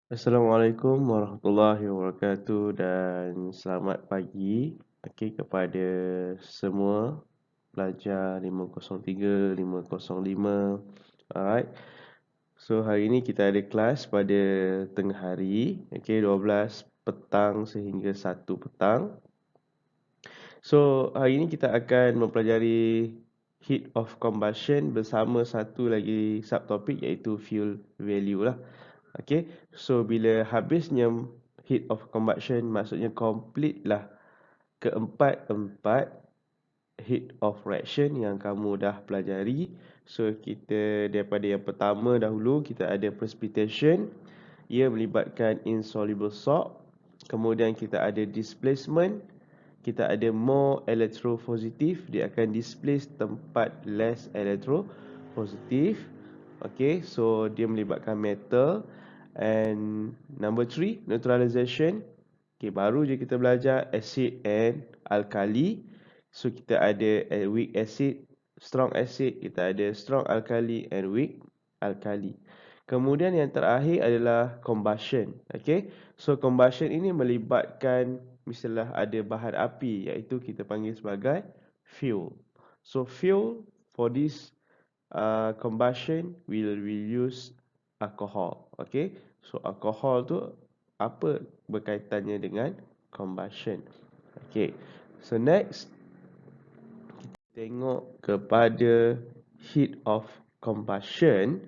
Assalamualaikum warahmatullahi wabarakatuh dan selamat pagi kepada semua pelajar 503, 505. Alright. So hari ini kita ada kelas pada tengah hari, 12 petang sehingga 1 petang. So hari ini kita akan mempelajari heat of combustion bersama satu lagi subtopik iaitu fuel value lah. So bila habisnya heat of combustion maksudnya complete lah keempat heat of reaction yang kamu dah pelajari. So kita daripada yang pertama dahulu kita ada precipitation, ia melibatkan insoluble salt. Kemudian kita ada displacement, kita ada more electropositive, dia akan displace tempat less electropositive. So dia melibatkan metal. And number 3, neutralization. Baru je kita belajar acid and alkali. So kita ada weak acid, strong acid, kita ada strong alkali and weak alkali. Kemudian yang terakhir adalah combustion. So combustion ini melibatkan misalnya ada bahan api iaitu kita panggil sebagai fuel. So fuel for this combustion will use alcohol. So alcohol tu apa berkaitannya dengan combustion? So next tengok kepada heat of combustion.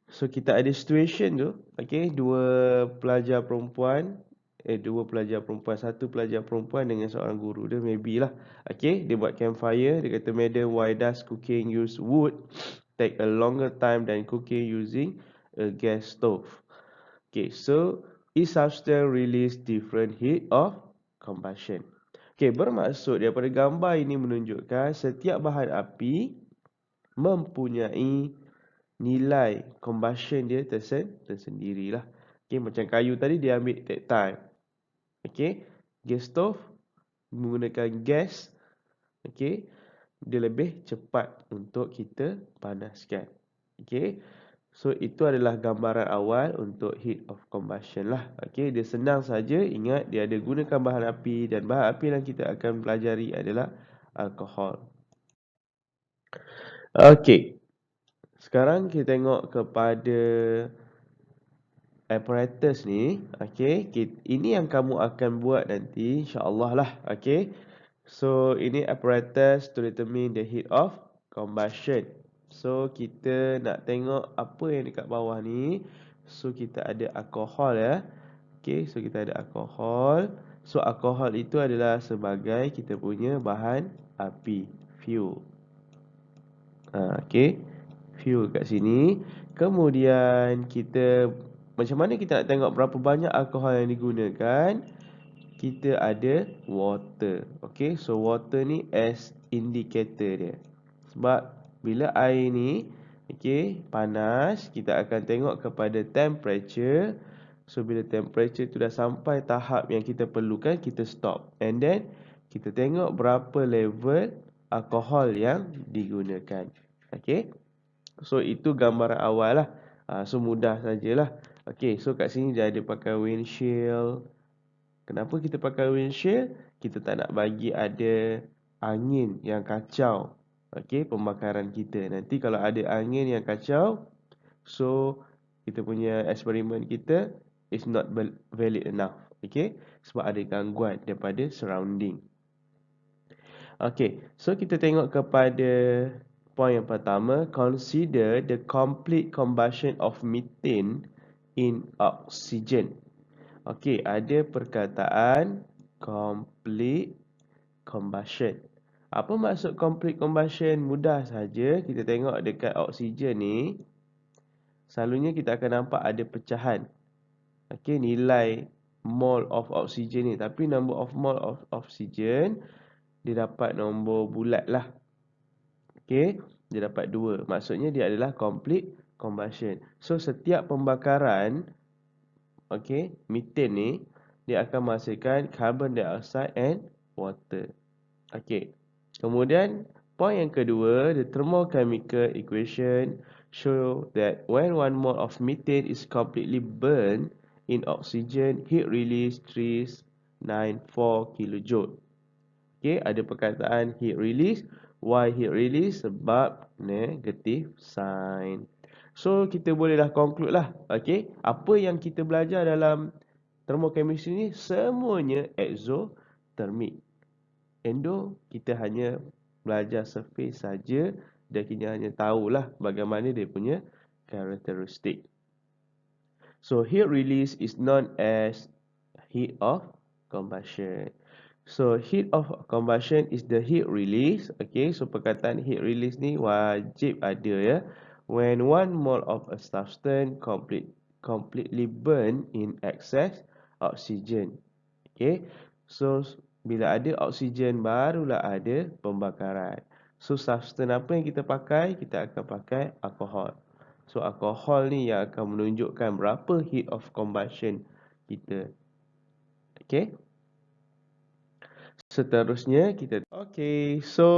So kita ada situation tu, dua pelajar perempuan, satu pelajar perempuan dengan seorang guru dia, maybe lah. Dia buat campfire, dia kata, "Madam, why does cooking use wood take a longer time than cooking using a gas stove?" So each substance release different heat of combustion. Bermaksud daripada gambar ini menunjukkan setiap bahan api mempunyai nilai combustion dia tersendirilah. Macam kayu tadi dia ambil take time. Gas stove menggunakan gas. Dia lebih cepat untuk kita panaskan. So itu adalah gambaran awal untuk heat of combustion lah. Dia senang saja, ingat dia ada gunakan bahan api dan bahan api yang kita akan pelajari adalah alkohol. Sekarang kita tengok kepada apparatus ni. Ini yang kamu akan buat nanti insya-Allah lah. So ini apparatus to determine the heat of combustion. So kita nak tengok apa yang dekat bawah ni. So kita ada alkohol ya. So kita ada alkohol. So alkohol itu adalah sebagai kita punya bahan api, fuel. Fuel kat sini. Kemudian kita macam mana kita nak tengok berapa banyak alkohol yang digunakan? Kita ada water. So water ni as indicator dia. Sebab bila air ni panas, kita akan tengok kepada temperature. So bila temperature tu dah sampai tahap yang kita perlukan, kita stop. And then kita tengok berapa level alkohol yang digunakan. So itu gambaran awal lah. So mudah sajalah. So kat sini dia ada pakai windshield. Kenapa kita pakai windshield? Kita tak nak bagi ada angin yang kacau pembakaran kita. Nanti kalau ada angin yang kacau, so kita punya eksperimen kita is not valid enough. Sebab ada gangguan daripada surrounding. So kita tengok kepada point yang pertama. Consider the complete combustion of methane in oxygen. Ada perkataan complete combustion. Apa maksud complete combustion? Mudah saja. Kita tengok dekat oksigen ni, selalunya kita akan nampak ada pecahan. Nilai mole of oxygen ni. Tapi number of mole of oxygen, dia dapat nombor bulat lah. Dia dapat 2. Maksudnya dia adalah complete combustion. So setiap pembakaran methane ni, dia akan menghasilkan carbon dioxide and water. Kemudian point yang kedua, the thermochemical equation show that when 1 mole of methane is completely burned in oxygen, heat release 394 kilojoule. Okay, ada perkataan heat release. Why heat release? Sebab negative sign. So, kita bolehlah conclude lah. Okay, apa yang kita belajar dalam thermochemistry ni semuanya exothermic. Endo, kita hanya belajar surface saja dan kita hanya tahulah bagaimana dia punya karakteristik. So, heat release is known as heat of combustion. So, heat of combustion is the heat release. Okay, so perkataan heat release ni wajib ada ya. When 1 mole of a substance completely burn in excess oxygen. Okay, so bila ada oksigen barulah ada pembakaran. So substance apa yang kita pakai? Kita akan pakai alkohol. So alkohol ni yang akan menunjukkan berapa heat of combustion kita. Okay. Seterusnya kita so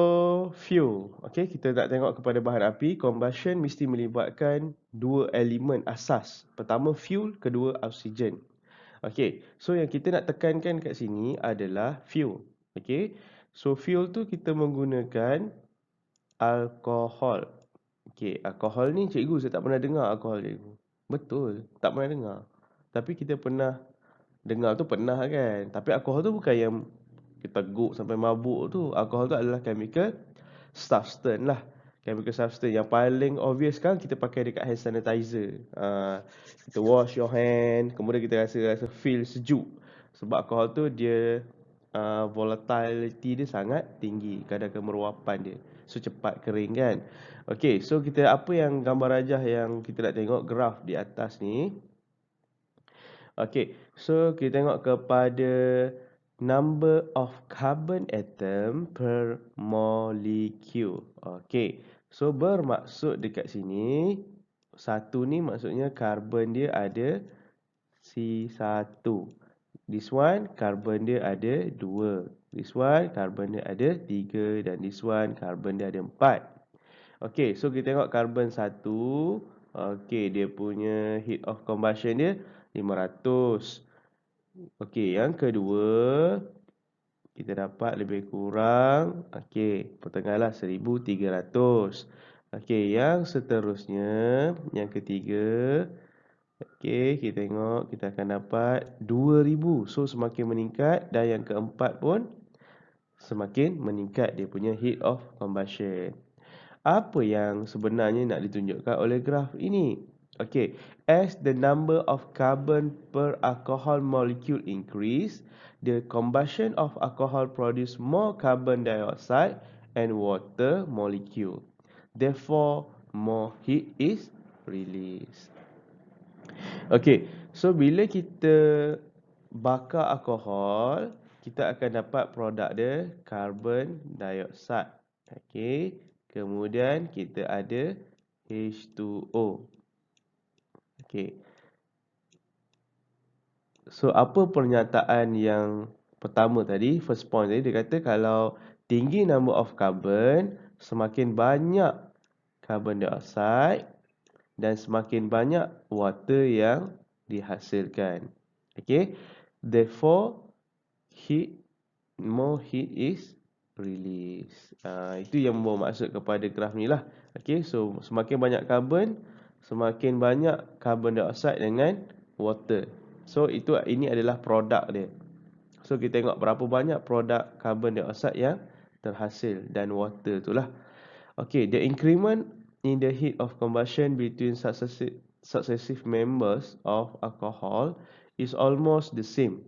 fuel. Okay, kita nak tengok kepada bahan api. Combustion mesti melibatkan dua elemen asas. Pertama fuel, kedua oksigen. Okay, so yang kita nak tekankan kat sini adalah fuel. Okay, so fuel tu kita menggunakan alkohol. Okay, alkohol ni cikgu saya tak pernah dengar alkohol cikgu. Betul, tak pernah dengar. Tapi kita pernah dengar tu pernah kan. Tapi alkohol tu bukan yang kita teguk sampai mabuk tu. Alkohol tu adalah chemical substance lah. Chemical substance yang paling obvious kan kita pakai dekat hand sanitizer. Kita wash your hand, kemudian kita rasa feel sejuk. Sebab alkohol tu dia volatility dia sangat tinggi, kadar kemerowapan dia. So cepat kering kan. Okay, so kita apa yang gambar rajah yang kita nak tengok graf di atas ni. Okay, so kita tengok kepada number of carbon atom per molecule. Okay, so bermaksud dekat sini satu ni maksudnya carbon dia ada C1. This one carbon dia ada 2. This one carbon dia ada 3 dan this one carbon dia ada 4. Okay, so kita tengok carbon 1. Okay, dia punya heat of combustion dia 500. Okay, yang kedua kita dapat lebih kurang, okay, pertengahlah 1300. Okay, yang seterusnya, yang ketiga, okay, kita tengok kita akan dapat 2000. So semakin meningkat. Dan yang keempat pun semakin meningkat dia punya heat of combustion. Apa yang sebenarnya nak ditunjukkan oleh graf ini? Okay, as the number of carbon per alcohol molecule increase, the combustion of alcohol produce more carbon dioxide and water molecule. Therefore, more heat is released. Okay, so bila kita bakar alkohol, kita akan dapat produk dia carbon dioxide. Okay, kemudian kita ada H2O. Okay, so apa pernyataan yang pertama tadi, first point tadi, dia kata kalau tinggi number of carbon, semakin banyak carbon dioxide dan semakin banyak water yang dihasilkan. Okay, therefore more heat is released. Itu yang bermaksud kepada graf ni lah. Okay, so semakin banyak carbon, semakin banyak carbon dioxide dengan water. So ini adalah produk dia. So kita tengok berapa banyak produk carbon dioxide yang terhasil dan water tu lah. Okay, the increment in the heat of combustion between successive members of alcohol is almost the same.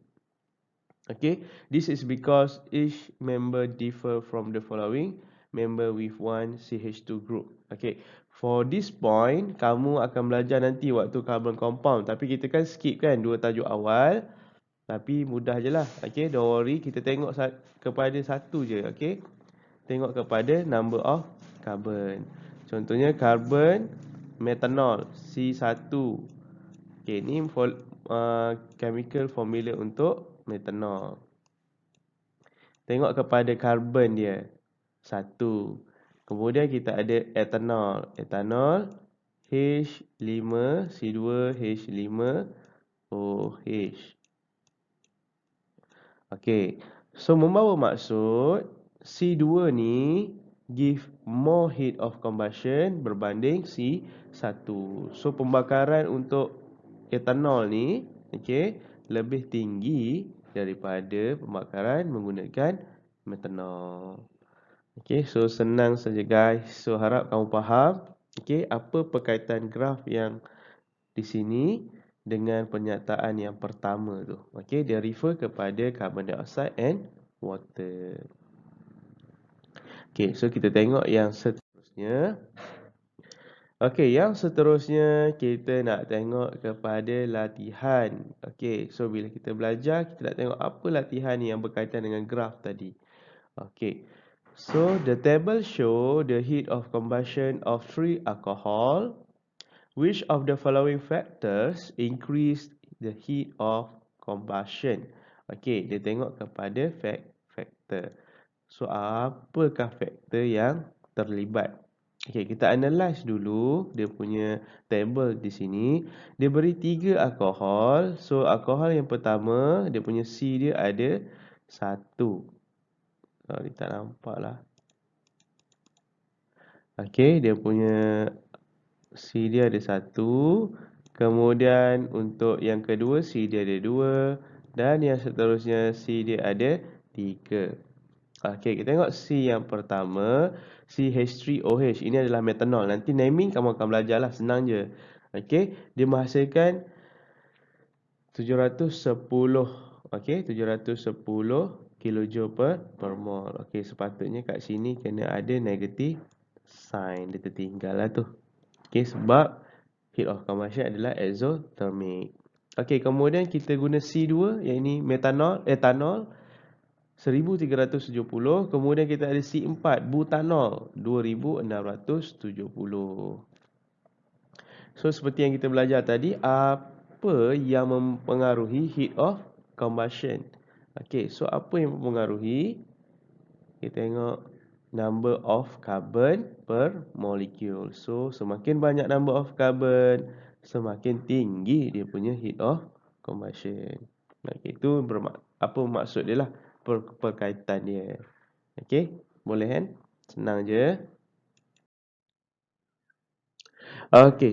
Okay, this is because each member differ from the following member with one CH2 group. Okay, for this point, kamu akan belajar nanti waktu carbon compound. Tapi kita kan skip kan dua tajuk awal. Tapi mudah je lah. Okay, don't worry. Kita tengok kepada satu je. Okay, tengok kepada number of carbon. Contohnya carbon methanol C1. Okay, ni chemical formula untuk methanol. Tengok kepada carbon dia 1. Kemudian kita ada ethanol. Ethanol H5, C2, H5OH. Okey. So membawa maksud C2 ni give more heat of combustion berbanding C1. So pembakaran untuk etanol ni lebih tinggi daripada pembakaran menggunakan metanol. So senang saja guys. So harap kamu faham apa perkaitan graf yang di sini dengan pernyataan yang pertama tu. Dia refer kepada carbon dioxide and water. So kita tengok yang seterusnya. Yang seterusnya kita nak tengok kepada latihan. So bila kita belajar, kita nak tengok apa latihan yang berkaitan dengan graf tadi. So the table show the heat of combustion of 3 alcohol. Which of the following factors increase the heat of combustion? Dia tengok kepada factor. So apakah faktor yang terlibat? Kita analyse dulu dia punya table di sini. Dia beri 3 alkohol. So alkohol yang pertama, dia punya C dia ada 1. Ni tak nampak lah. Dia punya C dia ada 1. Kemudian untuk yang kedua C dia ada 2. Dan yang seterusnya C dia ada 3. Kita tengok C yang pertama, CH3OH. Ini adalah metanol. Nanti naming kamu akan belajar lah, senang je. Dia menghasilkan 710 kJ per mol. Sepatutnya kat sini kena ada negative sign. Dia tertinggal lah tu. Sebab heat of combustion adalah exothermic. Kemudian kita guna C2, yang ini etanol 1370. Kemudian kita ada C4, butanol 2670. So seperti yang kita belajar tadi, apa yang mempengaruhi heat of combustion? So apa yang mempengaruhi? Kita tengok number of carbon per molecule. So semakin banyak number of carbon, semakin tinggi dia punya heat of combustion. Itu apa maksud dia lah, perkaitan dia. Boleh kan? Senang je.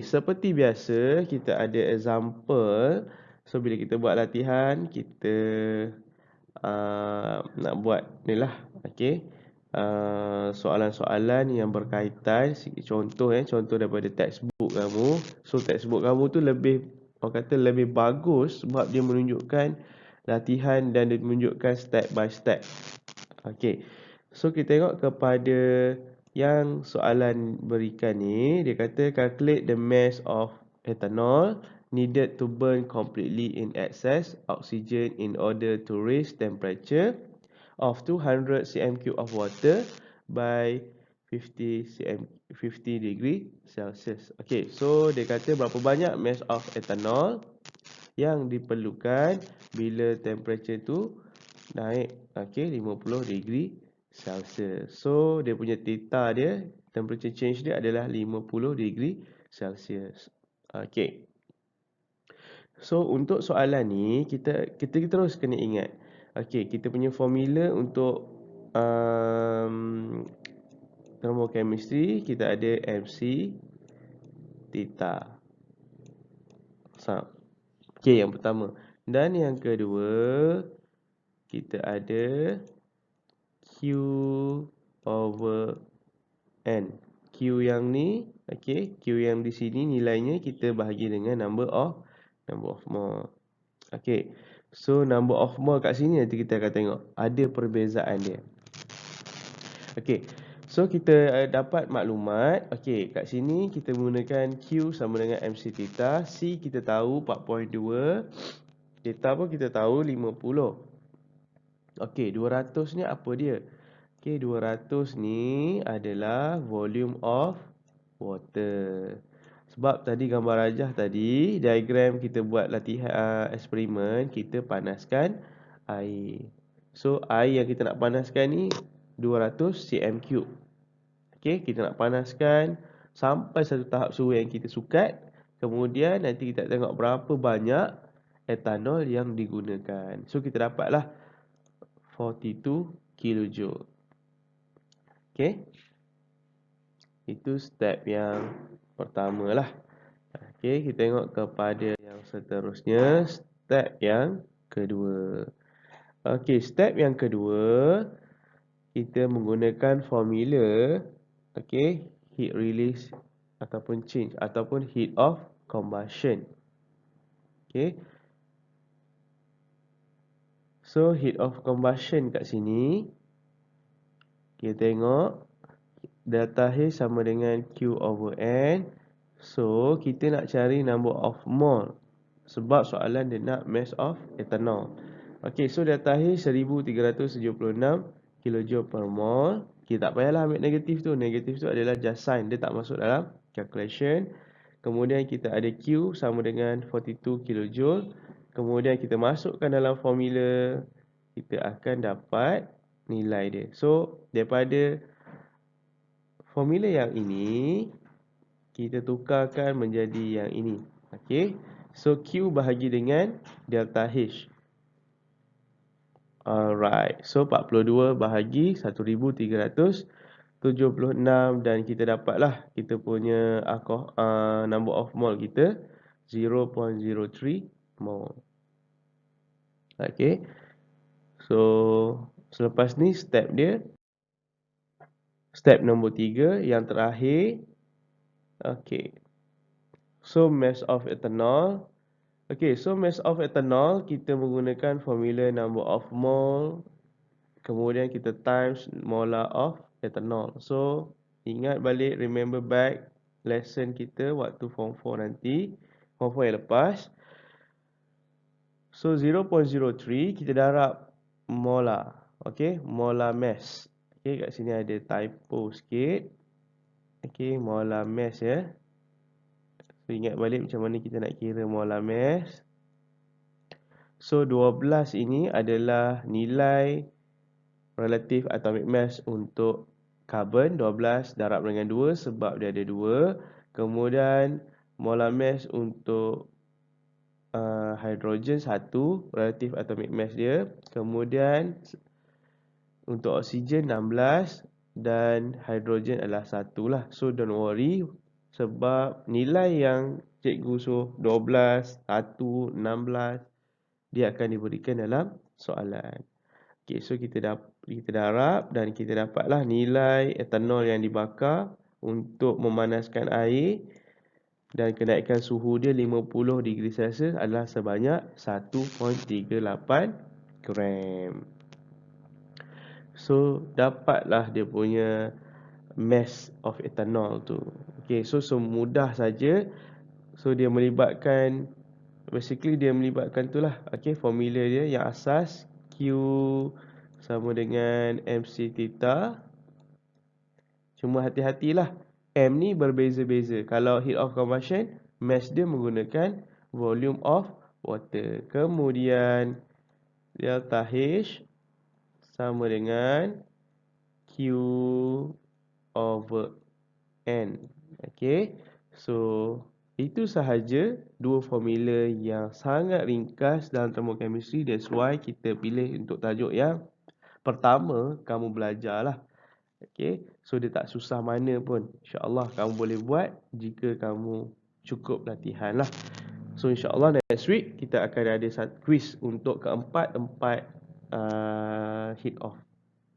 Seperti biasa kita ada example. So bila kita buat latihan, kita nak buat ni lah. Soalan-soalan yang berkaitan. Contoh daripada textbook kamu. So textbook kamu tu lebih, orang kata lebih bagus sebab dia menunjukkan latihan dan dia menunjukkan step by step. So kita tengok kepada yang soalan berikan ni. Dia kata calculate the mass of ethanol needed to burn completely in excess oxygen in order to raise temperature of 200 cm3 of water by 50 degree Celsius. So dia kata berapa banyak mass of ethanol yang diperlukan bila temperature tu naik 50 degree Celsius. So dia punya theta dia, temperature change dia adalah 50 degree Celsius. So untuk soalan ni kita terus kena ingat. Kita punya formula untuk thermochemistry kita ada MC theta. Yang pertama. Dan yang kedua kita ada Q over N. Q yang ni, Q yang di sini nilainya kita bahagi dengan number of mole. So number of mole kat sini nanti kita akan tengok ada perbezaan dia. So kita dapat maklumat. Kat sini kita menggunakan Q sama dengan MC theta. C kita tahu 4.2. Theta pun kita tahu 50. 200 ni apa dia? 200 ni adalah volume of water. Sebab tadi gambar rajah tadi, diagram kita buat latihan eksperimen, kita panaskan air. So air yang kita nak panaskan ni 200 cm3. Kita nak panaskan sampai satu tahap suhu yang kita sukat. Kemudian nanti kita tengok berapa banyak etanol yang digunakan. So kita dapatlah 42 kilojoule. Okay, itu step yang pertama lah. Okay, kita tengok kepada yang seterusnya, step yang kedua. Okay, step yang kedua, kita menggunakan formula, okay, heat release ataupun change ataupun heat of combustion. Okay, so heat of combustion kat sini, kita tengok delta H sama dengan Q over N. So kita nak cari number of mole, sebab soalan dia nak mass of ethanol. Okay, so delta H 1376 kJ per mole. Kita tak payahlah ambil negatif tu. Negatif tu adalah just sign, dia tak masuk dalam calculation. Kemudian kita ada Q sama dengan 42 kJ. Kemudian kita masukkan dalam formula, kita akan dapat nilai dia. So daripada formula yang ini, kita tukarkan menjadi yang ini. Okay, so Q bahagi dengan delta H. Alright, so 42 bahagi 1376 dan kita dapatlah kita punya number of mole kita 0.03 mole. Okay, so selepas ni step dia, step nombor 3 yang terakhir. Okay, so mass of ethanol. Okay, so mass of ethanol kita menggunakan formula number of mole, kemudian kita times molar of ethanol. So ingat balik, remember back lesson kita waktu form 4 nanti, form 4 yang lepas. So 0.03 kita darab molar. Okay, molar mass. Okay, kat sini ada typo sikit. Okay, molar mass ya. So ingat balik macam mana kita nak kira molar mass. So 12 ini adalah nilai relative atomic mass untuk karbon, 12 darab dengan 2 sebab dia ada 2. Kemudian molar mass untuk hidrogen 1, relative atomic mass dia. Kemudian untuk oksigen 16 dan hidrogen adalah 1 lah. So don't worry, sebab nilai yang cikgu suruh 12, 1, 16 dia akan diberikan dalam soalan. Okay, so kita darab dan kita dapatlah nilai etanol yang dibakar untuk memanaskan air dan kenaikan suhu dia 50 degree Celsius adalah sebanyak 1.38 gram. So dapatlah dia punya mass of ethanol tu. Okay, so semudah saja. So dia melibatkan, basically dia melibatkan tu lah. Okay, formula dia yang asas Q sama dengan MC theta. Cuma hati-hatilah, M ni berbeza-beza. Kalau heat of combustion, mass dia menggunakan volume of water. Kemudian delta H sama dengan Q over N. Okay, so itu sahaja dua formula yang sangat ringkas dalam termochemistry. That's why kita pilih untuk tajuk yang pertama kamu belajarlah. Okay, so dia tak susah mana pun. InsyaAllah kamu boleh buat jika kamu cukup latihan lah. So insyaAllah next week kita akan ada satu quiz untuk keempat heat of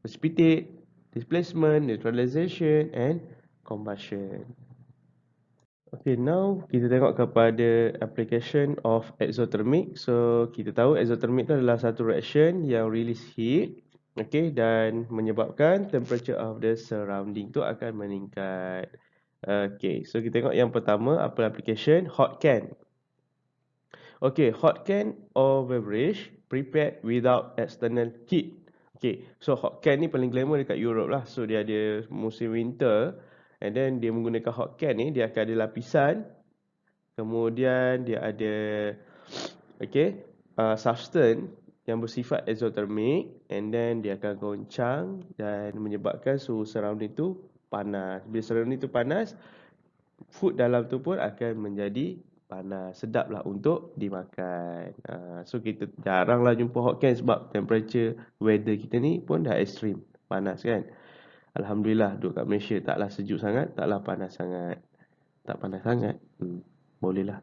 precipitate, displacement, neutralization and combustion. Okay, now kita tengok kepada application of exothermic. So kita tahu exothermic itu adalah satu reaction yang release heat, okay, dan menyebabkan temperature of the surrounding tu akan meningkat. Okay, so kita tengok yang pertama, apa application? Hot can. Okay, hot can or beverage prepared without external heat. Okay, so hot can ni paling glamour dekat Europe lah. So dia ada musim winter, and then dia menggunakan hot can ni, dia akan ada lapisan. Kemudian dia ada substance yang bersifat exothermic, and then dia akan goncang dan menyebabkan suhu surrounding tu panas. Bila surrounding tu panas, food dalam tu pun akan menjadi panas. Sedap lah untuk dimakan. So kita jaranglah jumpa hot can sebab temperature weather kita ni pun dah ekstrim. Panas kan. Alhamdulillah duduk kat Malaysia taklah sejuk sangat, taklah panas sangat. Tak panas sangat. Boleh lah.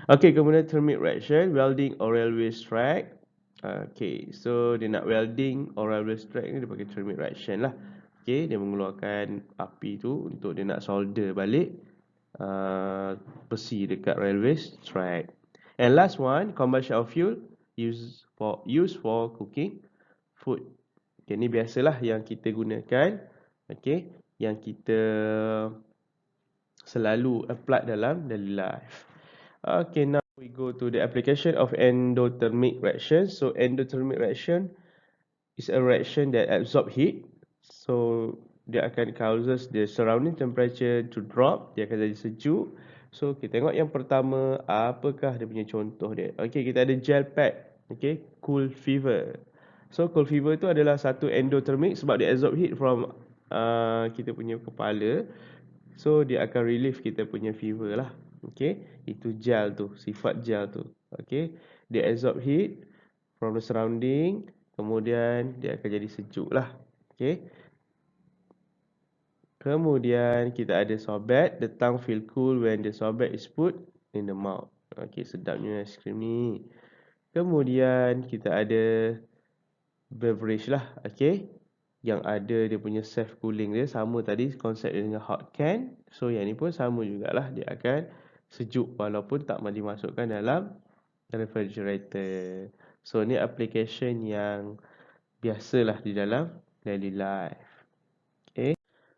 Okay, kemudian thermic reaction, welding or railway strike. Okay, so dia nak welding or railway strike ni dia pakai thermic reaction lah. Okay, dia mengeluarkan api tu untuk dia nak solder balik besi dekat railway strike. And last one, combustion of fuel used for cooking food. Okay, ni biasalah yang kita gunakan. Okay, yang kita selalu apply dalam daily life. Okay, now we go to the application of endothermic reaction. So endothermic reaction is a reaction that absorb heat. So dia akan causes the surrounding temperature to drop. Dia akan jadi sejuk. So kita tengok yang pertama, apakah dia punya contoh dia. Okay, kita ada gel pad. Okay, cool fever. So cool fever tu adalah satu endothermic sebab dia absorb heat from kita punya kepala. So dia akan relieve kita punya fever lah. Okay, itu gel tu, sifat gel tu. Okay, dia absorb heat from the surrounding, kemudian dia akan jadi sejuk lah. Okay, kemudian kita ada sorbet. The tongue feel cool when the sorbet is put in the mouth. Okay, sedapnya aiskrim ni. Kemudian kita ada beverage lah. Okay, yang ada dia punya self cooling dia sama tadi konsep dia dengan hot can. So yang ni pun sama jugalah, dia akan sejuk walaupun tak dimasukkan dalam refrigerator. So ni application yang biasalah di dalam daily life.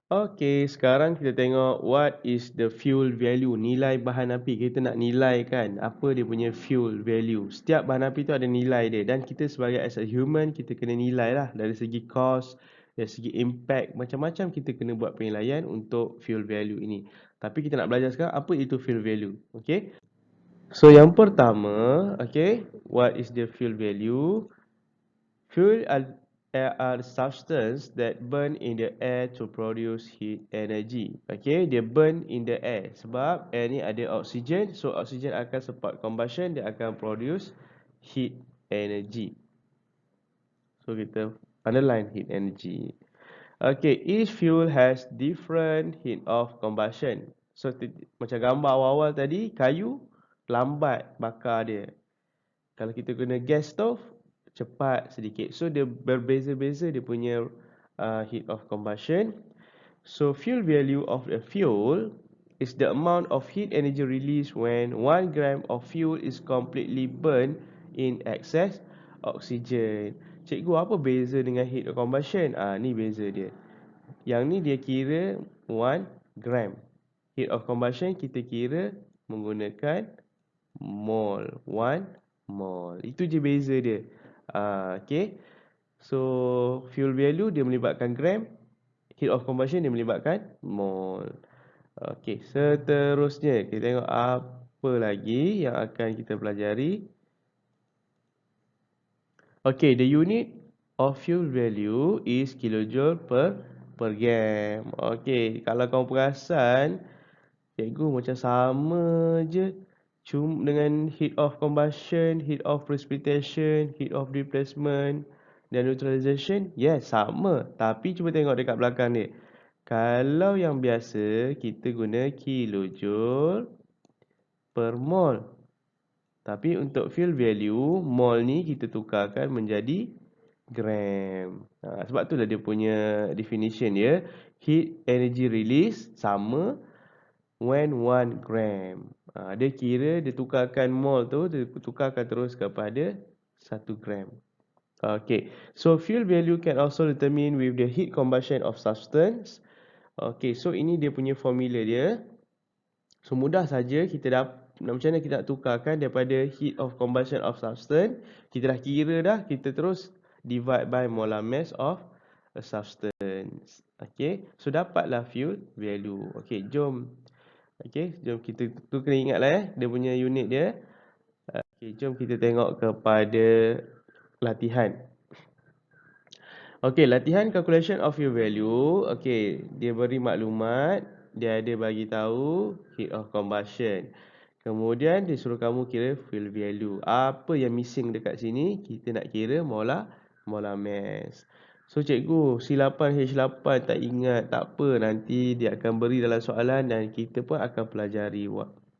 Okay, sekarang kita tengok what is the fuel value, nilai bahan api. Kita nak nilai kan apa dia punya fuel value. Setiap bahan api tu ada nilai dia dan kita sebagai as a human kita kena nilai lah dari segi cost, dari segi impact, macam-macam kita kena buat penilaian untuk fuel value ini. Tapi kita nak belajar sekarang apa itu fuel value. Okay. So yang pertama, okay, what is the fuel value? Fuel are substance that burn in the air to produce heat energy. Okay, dia burn in the air sebab air ni ada oksigen. So oksigen akan support combustion, dia akan produce heat energy. So kita underline heat energy. Okay, each fuel has different heat of combustion. So macam gambar awal-awal tadi, kayu lambat bakar dia. Kalau kita guna gas stove, cepat sedikit. So dia berbeza-beza dia punya heat of combustion. So fuel value of a fuel is the amount of heat energy released when 1 gram of fuel is completely burned in excess oxygen. Cikgu, apa beza dengan heat of combustion? Ni beza dia. Yang ni dia kira 1 gram. Heat of combustion kita kira menggunakan mole. 1 mole. Itu je beza dia. Okay. So fuel value dia melibatkan gram, heat of combustion dia melibatkan mole. Okay, seterusnya kita tengok apa lagi yang akan kita pelajari. Okay, the unit of fuel value is kilojoule per gram. Okay, kalau kamu perasan, cikgu macam sama je. Cuma dengan heat of combustion, heat of precipitation, heat of displacement dan neutralization, yes, sama. Tapi cuba tengok dekat belakang ni. Kalau yang biasa, kita guna kilojoule per mole. Tapi untuk fuel value, mole ni kita tukarkan menjadi gram. Sebab itulah dia punya definition dia. Heat energy release sama when 1 gram. Dia kira dia tukarkan mole tu, dia tukarkan terus kepada 1 gram. Okay, so fuel value can also determine with the heat combustion of substance. Okay, so ini dia punya formula dia. So mudah saja kita macam mana kita nak tukarkan daripada heat of combustion of substance. Kita dah kira dah, kita terus divide by molar mass of a substance. Okay, so dapatlah fuel value. Okay, jom. Okay, jom kita tu kena ingatlah dia punya unit dia. Okay, jom kita tengok kepada latihan. Okay, latihan calculation of fuel value. Okay, dia beri maklumat dia ada bagi tahu heat of combustion. Kemudian dia suruh kamu kira fuel value. Apa yang missing dekat sini? Kita nak kira molar mass. So cikgu, C8H8 tak ingat, tak apa, nanti dia akan beri dalam soalan dan kita pun akan pelajari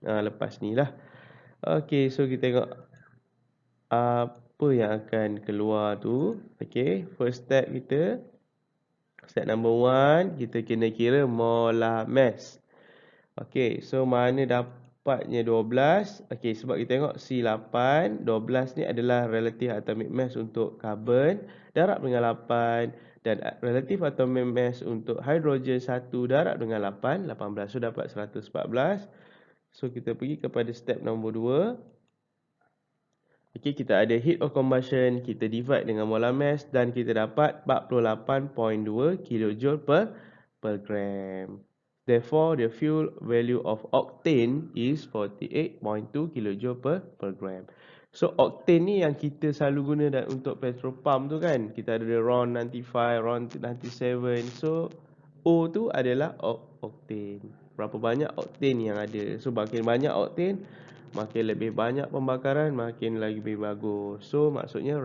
lepas ni lah. Okay, so kita tengok apa yang akan keluar tu. Okay, first step kita, step number 1, kita kena kira molar mass. Okay, so mana dapatnya 12? Okay, sebab kita tengok C8, 12 ni adalah relative atomic mass untuk karbon, darab dengan 8, dan relative atomic mass untuk hidrogen 1, darab dengan 8, 18. So, dapat 114. So, kita pergi kepada step nombor 2. Okay, kita ada heat of combustion, kita divide dengan molar mass dan kita dapat 48.2 kJ per gram. Therefore, the fuel value of octane is 48.2 kJ per gram. So, octane ni yang kita selalu guna untuk petrol pump tu kan. Kita ada RON 95, RON 97. So, O tu adalah octane. Berapa banyak octane yang ada. So, makin banyak octane, makin lebih banyak pembakaran, makin lebih bagus. So, maksudnya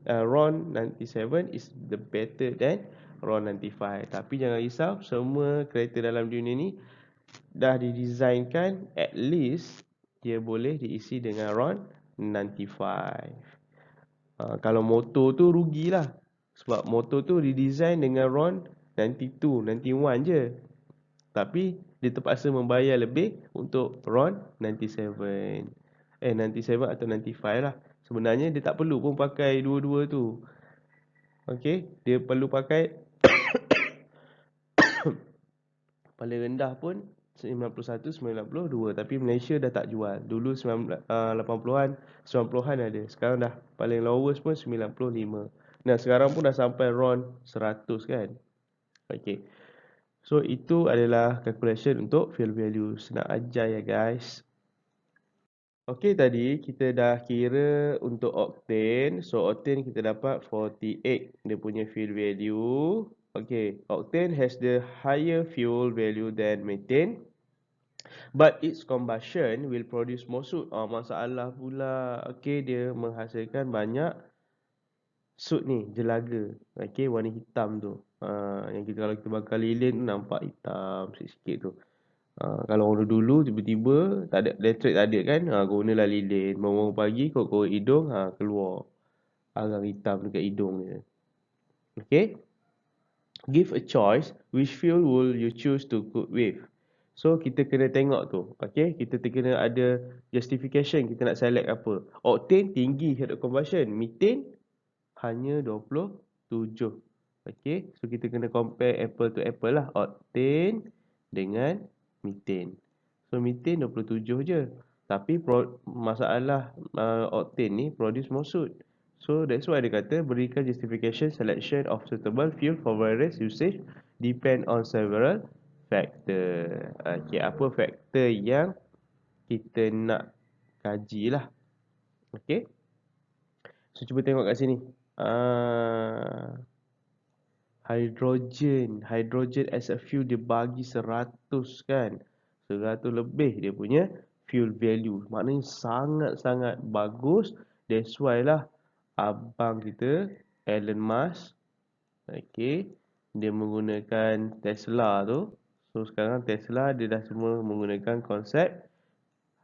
RON 97 is the better than RON 95. Tapi jangan risau, semua kereta dalam dunia ni dah didesainkan at least dia boleh diisi dengan RON 95. Kalau motor tu rugilah. Sebab motor tu didesain dengan RON 92, 91 je. Tapi dia terpaksa membayar lebih untuk RON 97. 97 atau 95 lah. Sebenarnya dia tak perlu pun pakai dua-dua tu. Okey, dia perlu pakai paling rendah pun 91, 92. Tapi Malaysia dah tak jual. Dulu 80-an, 90-an ada. Sekarang dah paling lowest pun 95. Nah, sekarang pun dah sampai RON 100 kan. Okey. So, itu adalah calculation untuk fuel value. Senang ajar ya guys. Okey, tadi kita dah kira untuk octane. So, octane kita dapat 48. Dia punya fuel value. Okey, octane has the higher fuel value than methane. But its combustion will produce more soot. Masalah pula. Okey, dia menghasilkan banyak soot ni, jelaga. Okey, warna hitam tu. Yang kita kalau kita bakar lilin tu nampak hitam sikit-sikit tu. Kalau orang dulu tiba-tiba tak ada elektrik, tak ada kan, gunalah lilin. Bangun pagi korek-korek hidung, keluar arang hitam dekat hidung dia. Okay, give a choice, which fuel will you choose to cook with? So kita kena tengok tu. Okay, kita kena ada justification, kita nak select apa. Octane tinggi heat of combustion, methane hanya 27. Okay, so kita kena compare apple to apple lah, octane dengan methane. So methane 27 je. Tapi masalah octane ni produce more soot. So that's why dia kata berikan justification selection of suitable fuel for various usage depend on several factor. Okay, apa faktor yang kita nak kaji lah. Okay. So cuba tengok kat sini. Hydrogen as a fuel dia bagi 100 kan. 100 lebih dia punya fuel value. Maknanya sangat-sangat bagus. That's why lah abang kita Elon Musk, okay, dia menggunakan Tesla tu. So sekarang Tesla dia dah semua menggunakan konsep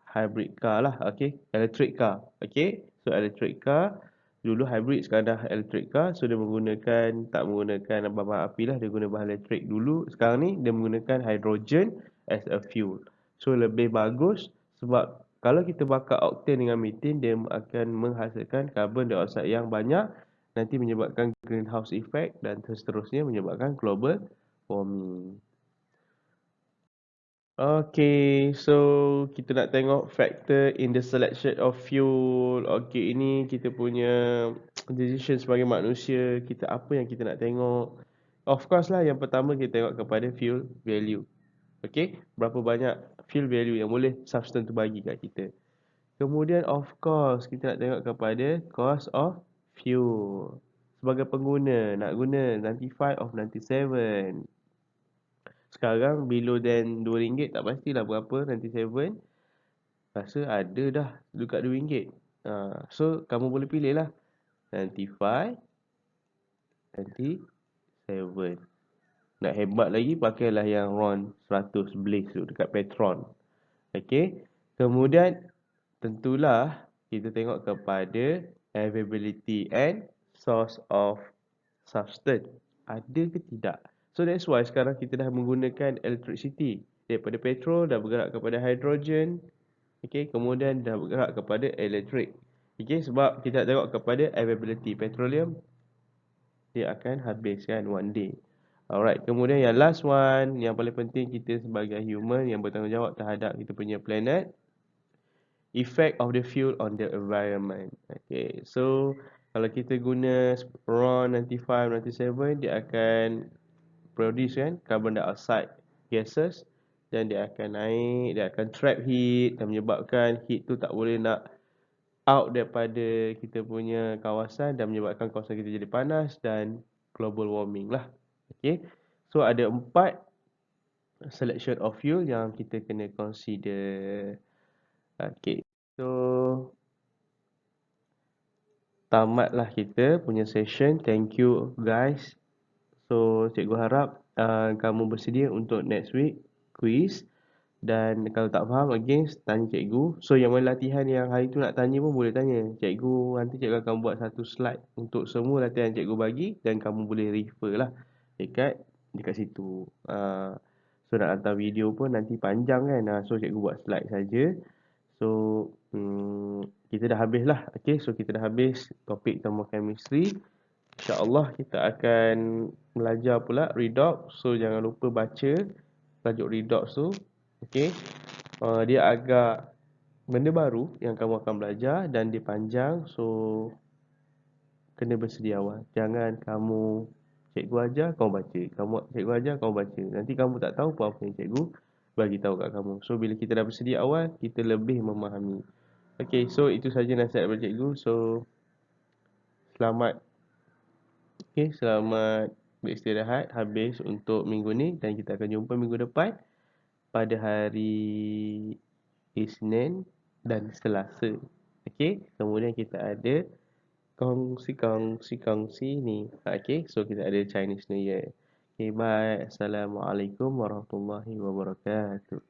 hybrid car lah. Okay, electric car. Okay, so electric car dulu hybrid, sekarang dah electric car. So dia tak menggunakan bahan api lah, dia guna bahan elektrik dulu. Sekarang ni dia menggunakan hydrogen as a fuel. So lebih bagus sebab kalau kita bakar octane dengan methane, dia akan menghasilkan carbon dioxide yang banyak, nanti menyebabkan greenhouse effect dan seterusnya menyebabkan global warming. Okay, so kita nak tengok factor in the selection of fuel. Okay, ini kita punya decision sebagai manusia. Apa yang kita nak tengok? Of course lah, yang pertama kita tengok kepada fuel value. Okay, berapa banyak fuel value yang boleh substance tu bagi kat kita. Kemudian of course kita nak tengok kepada cost of fuel. Sebagai pengguna, nak guna 95 of 97. Sekarang below than RM2 tak pastilah berapa, 97. Rasa ada dah dekat RM2. So kamu boleh pilih lah 95, 97. Nak hebat lagi, pakailah yang RON 100 Blaze tu dekat Petron. Okay. Kemudian tentulah kita tengok kepada availability and source of substance. Ada ke tidak? So that's why sekarang kita dah menggunakan electricity. Daripada petrol dah bergerak kepada hydrogen. Okay. Kemudian dah bergerak kepada elektrik. Okay. Sebab kita tengok kepada availability. Petroleum dia akan habis kan one day. Alright, kemudian yang last one, yang paling penting kita sebagai human yang bertanggungjawab terhadap kita punya planet, effect of the fuel on the environment. Okay, so kalau kita guna RON 95, 97, dia akan produce kan carbon dioxide gases dan dia akan naik, dia akan trap heat dan menyebabkan heat tu tak boleh nak out daripada kita punya kawasan dan menyebabkan kawasan kita jadi panas dan global warming lah. Okay. So ada 4 selection of fuel yang kita kena consider. Okay. So tamatlah kita punya session. Thank you guys. So cikgu harap kamu bersedia untuk next week quiz. Dan kalau tak faham again tanya cikgu. So yang mana latihan yang hari tu nak tanya pun boleh tanya. Cikgu nanti cikgu akan buat satu slide untuk semua latihan cikgu bagi dan kamu boleh refer lah dekat situ. So nak hantar video pun nanti panjang kan. So cikgu buat slide saja. So kita dah habis lah. Okay, so kita dah habis topik thermochemistry. InsyaAllah kita akan belajar pula redox. So jangan lupa baca tajuk redox tu. Okay. Dia agak benda baru yang kamu akan belajar dan dia panjang. So kena bersedia awal. Jangan kamu cikgu ajar kau baca. Cikgu ajar kau baca. Nanti kamu tak tahu apa yang cikgu bagi tahu kat kamu. So bila kita dah bersedia awal, kita lebih memahami. Okay, so itu saja nasihat daripada cikgu. So selamat selamat beristirahat habis untuk minggu ni dan kita akan jumpa minggu depan pada hari Isnin dan Selasa. Okey, kemudian kita ada kongsi ni. Okey, so kita ada Chinese New Year. Okay, bye. Assalamualaikum warahmatullahi wabarakatuh.